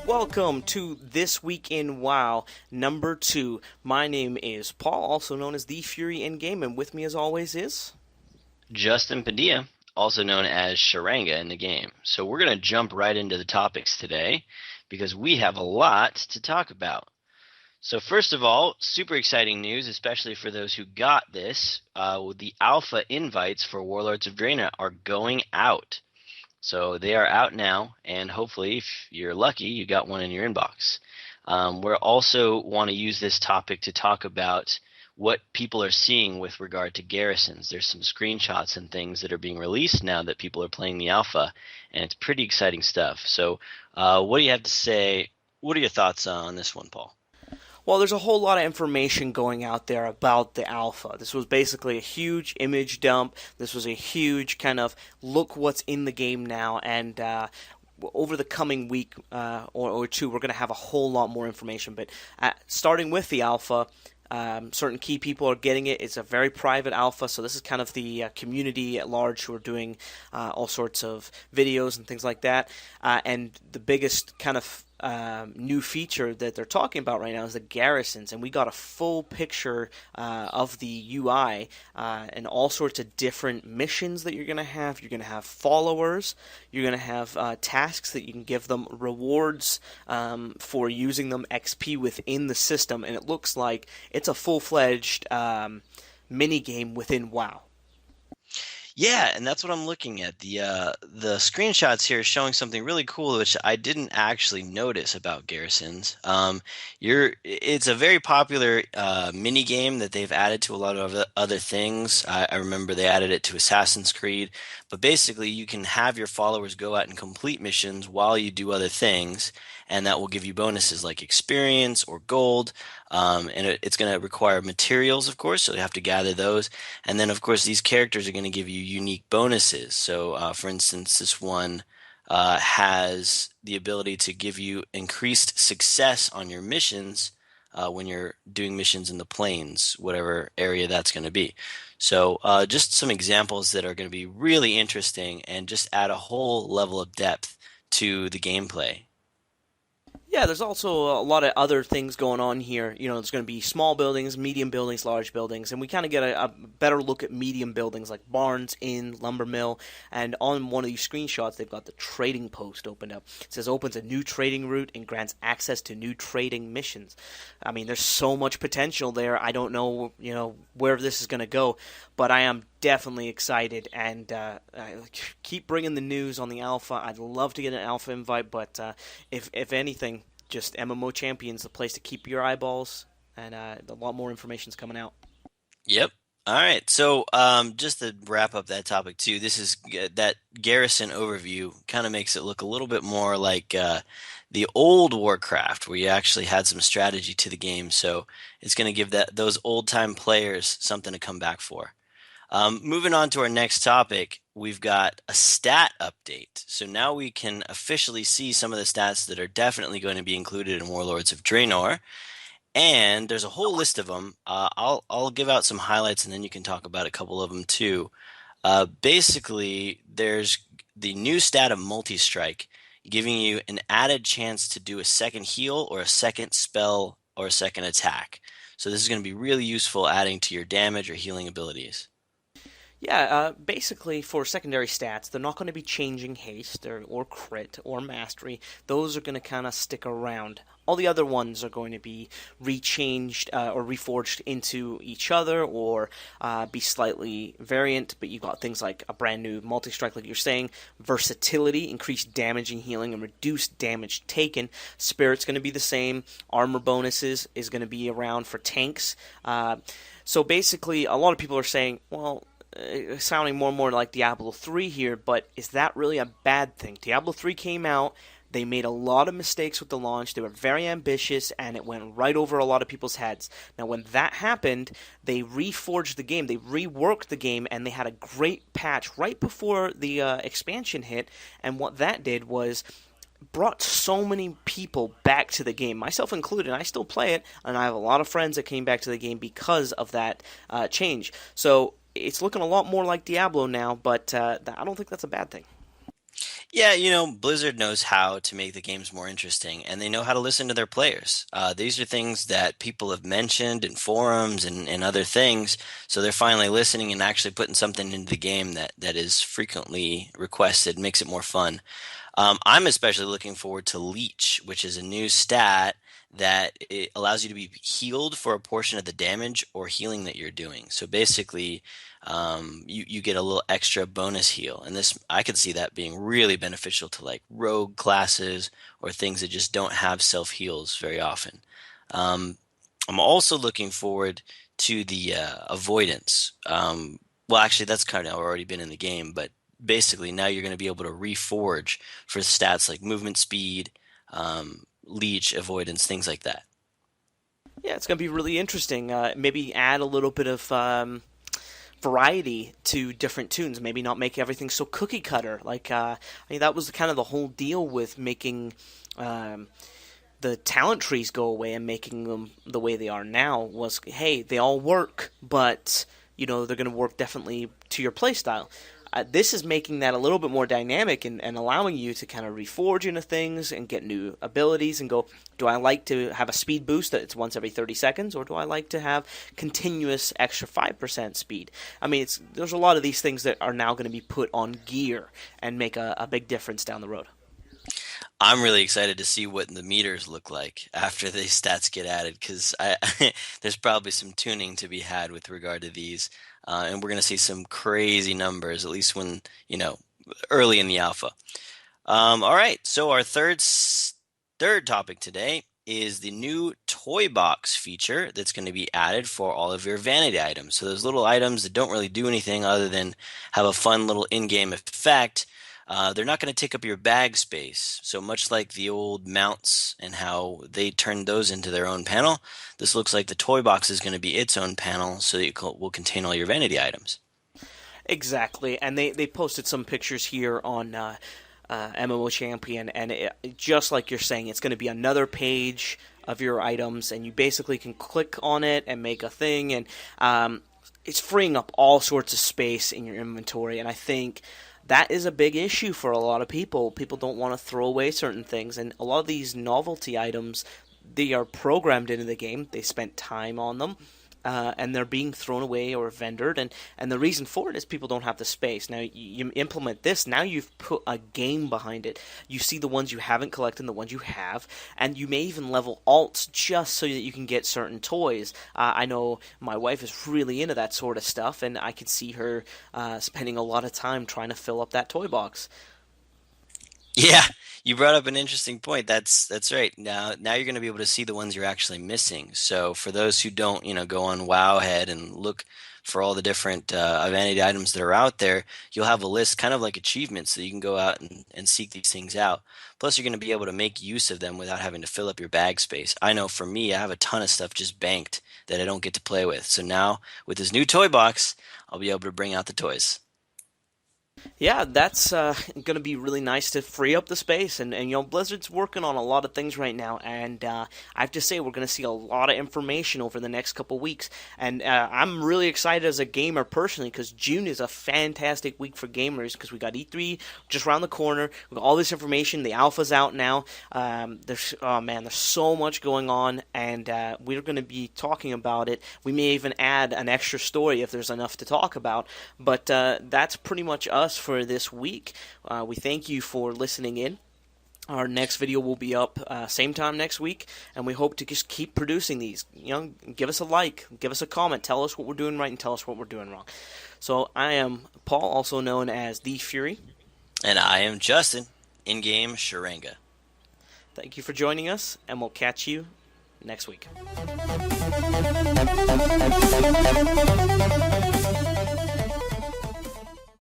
Welcome to This Week in WoW number 2. My name is Paul, also known as The Fury in Game, and with me as always is... Justin Padilla, also known as Sharanga in the game. So we're going to jump right into the topics today because we have a lot to talk about. So first of all, super exciting news, especially for those who got this. The alpha invites for Warlords of Draenor are going out. So they are out now, and hopefully, if you're lucky, you got one in your inbox. We also want to use this topic to talk about what people are seeing with regard to garrisons. There's some screenshots and things that are being released now that people are playing the alpha, and it's pretty exciting stuff. So what do you have to say? What are your thoughts on this one, Paul? Well, there's a whole lot of information going out there about the alpha. This was basically a huge image dump. This was a huge kind of look what's in the game now, and over the coming week or two, we're going to have a whole lot more information. But starting with the alpha, certain key people are getting it. It's a very private alpha, so this is kind of the community at large who are doing all sorts of videos and things like that. And the biggest kind of new feature that they're talking about right now is the garrisons, and we got a full picture of the UI and all sorts of different missions that you're going to have. You're going to have followers, you're going to have tasks that you can give them, rewards for using them, XP within the system, and it looks like it's a full-fledged mini game within WoW. Yeah, and that's what I'm looking at. The screenshots here showing something really cool, which I didn't actually notice about Garrisons. It's a very popular mini game that they've added to a lot of other things. I remember they added it to Assassin's Creed, but basically you can have your followers go out and complete missions while you do other things, and that will give you bonuses like experience or gold. And it's going to require materials, of course, so you have to gather those. And then, of course, these characters are going to give you unique bonuses. So, for instance, this one has the ability to give you increased success on your missions when you're doing missions in the plains, whatever area that's going to be. So, just some examples that are going to be really interesting and just add a whole level of depth to the gameplay. Yeah, there's also a lot of other things going on here. You know, there's going to be small buildings, medium buildings, large buildings, and we kind of get a better look at medium buildings like barns, inn, lumber mill, and on one of these screenshots, they've got the trading post opened up. It says opens a new trading route and grants access to new trading missions. I mean, there's so much potential there. I don't know, where this is going to go, but I am definitely excited, and keep bringing the news on the alpha. I'd love to get an alpha invite, but if anything, just MMO Champions, the place to keep your eyeballs, and a lot more information's coming out. Yep. All right. So, just to wrap up that topic too, this is that Garrison overview kind of makes it look a little bit more like the old Warcraft, where you actually had some strategy to the game. So it's going to give those old time players something to come back for. Moving on to our next topic, we've got a stat update. So now we can officially see some of the stats that are definitely going to be included in Warlords of Draenor. And there's a whole list of them. I'll give out some highlights, and then you can talk about a couple of them too. Basically, there's the new stat of multi-strike, giving you an added chance to do a second heal or a second spell or a second attack. So this is going to be really useful adding to your damage or healing abilities. Yeah, basically for secondary stats, they're not going to be changing haste or crit or mastery. Those are going to kind of stick around. All the other ones are going to be rechanged or reforged into each other or be slightly variant, but you've got things like a brand new multi-strike, like you're saying, versatility, increased damage and healing, and reduced damage taken. Spirit's going to be the same. Armor bonuses is going to be around for tanks. So basically, a lot of people are saying, well, sounding more and more like Diablo 3 here, but is that really a bad thing? Diablo 3 came out, they made a lot of mistakes with the launch, they were very ambitious, and it went right over a lot of people's heads. Now when that happened, they reforged the game, they reworked the game, and they had a great patch right before the expansion hit, and what that did was brought so many people back to the game, myself included. I still play it, and I have a lot of friends that came back to the game because of that change. So it's looking a lot more like Diablo now, but I don't think that's a bad thing. Yeah, Blizzard knows how to make the games more interesting, and they know how to listen to their players. These are things that people have mentioned in forums and other things, so they're finally listening and actually putting something into the game that is frequently requested, makes it more fun. I'm especially looking forward to Leech, which is a new stat that it allows you to be healed for a portion of the damage or healing that you're doing. So basically, you get a little extra bonus heal, and this I could see that being really beneficial to like rogue classes or things that just don't have self heals very often. Um, I'm also looking forward to the avoidance. Well, actually, that's kind of already been in the game, but basically now you're going to be able to reforge for stats like movement speed, leech, avoidance, things like that. Yeah, it's going to be really interesting. Maybe add a little bit of variety to different tunes. Maybe not make everything so cookie cutter. I mean, that was kind of the whole deal with making um, the talent trees go away and making them the way they are now. Was, hey, they all work, but they're going to work definitely to your playstyle. This is making that a little bit more dynamic and allowing you to kind of reforge into things and get new abilities and go, do I like to have a speed boost that it's once every 30 seconds, or do I like to have continuous extra 5% speed? I mean, there's a lot of these things that are now going to be put on gear and make a big difference down the road. I'm really excited to see what the meters look like after these stats get added because there's probably some tuning to be had with regard to these, and we're going to see some crazy numbers, at least when, early in the alpha. All right, so our third topic today is the new toy box feature that's going to be added for all of your vanity items. So those little items that don't really do anything other than have a fun little in-game effect. They're not going to take up your bag space. So much like the old mounts and how they turned those into their own panel, this looks like the toy box is going to be its own panel so that it will contain all your vanity items. Exactly, and they posted some pictures here on MMO Champion, and just like you're saying, it's going to be another page of your items, and you basically can click on it and make a thing, and it's freeing up all sorts of space in your inventory, and I think that is a big issue for a lot of people. People don't want to throw away certain things, and a lot of these novelty items, they are programmed into the game. They spent time on them, and they're being thrown away or vendored, and the reason for it is people don't have the space. Now you implement this, now you've put a game behind it. You see the ones you haven't collected and the ones you have, and you may even level alts just so that you can get certain toys. I know my wife is really into that sort of stuff, and I can see her spending a lot of time trying to fill up that toy box. Yeah, you brought up an interesting point. That's right. Now you're going to be able to see the ones you're actually missing. So for those who don't, go on Wowhead and look for all the different vanity items that are out there, you'll have a list kind of like achievements that you can go out and seek these things out. Plus, you're going to be able to make use of them without having to fill up your bag space. I know for me, I have a ton of stuff just banked that I don't get to play with. So now with this new toy box, I'll be able to bring out the toys. Yeah, that's going to be really nice to free up the space. And Blizzard's working on a lot of things right now. And I have to say, we're going to see a lot of information over the next couple weeks. And I'm really excited as a gamer personally because June is a fantastic week for gamers because we got E3 just around the corner. We got all this information. The alpha's out now. There's so much going on. And we're going to be talking about it. We may even add an extra story if there's enough to talk about. But that's pretty much us for this week. We thank you for listening in. Our next video will be up same time next week, and we hope to just keep producing these. Give us a like, give us a comment, tell us what we're doing right, and tell us what we're doing wrong. So I am Paul, also known as The Fury. And I am Justin, in-game Sharanga. Thank you for joining us, and we'll catch you next week.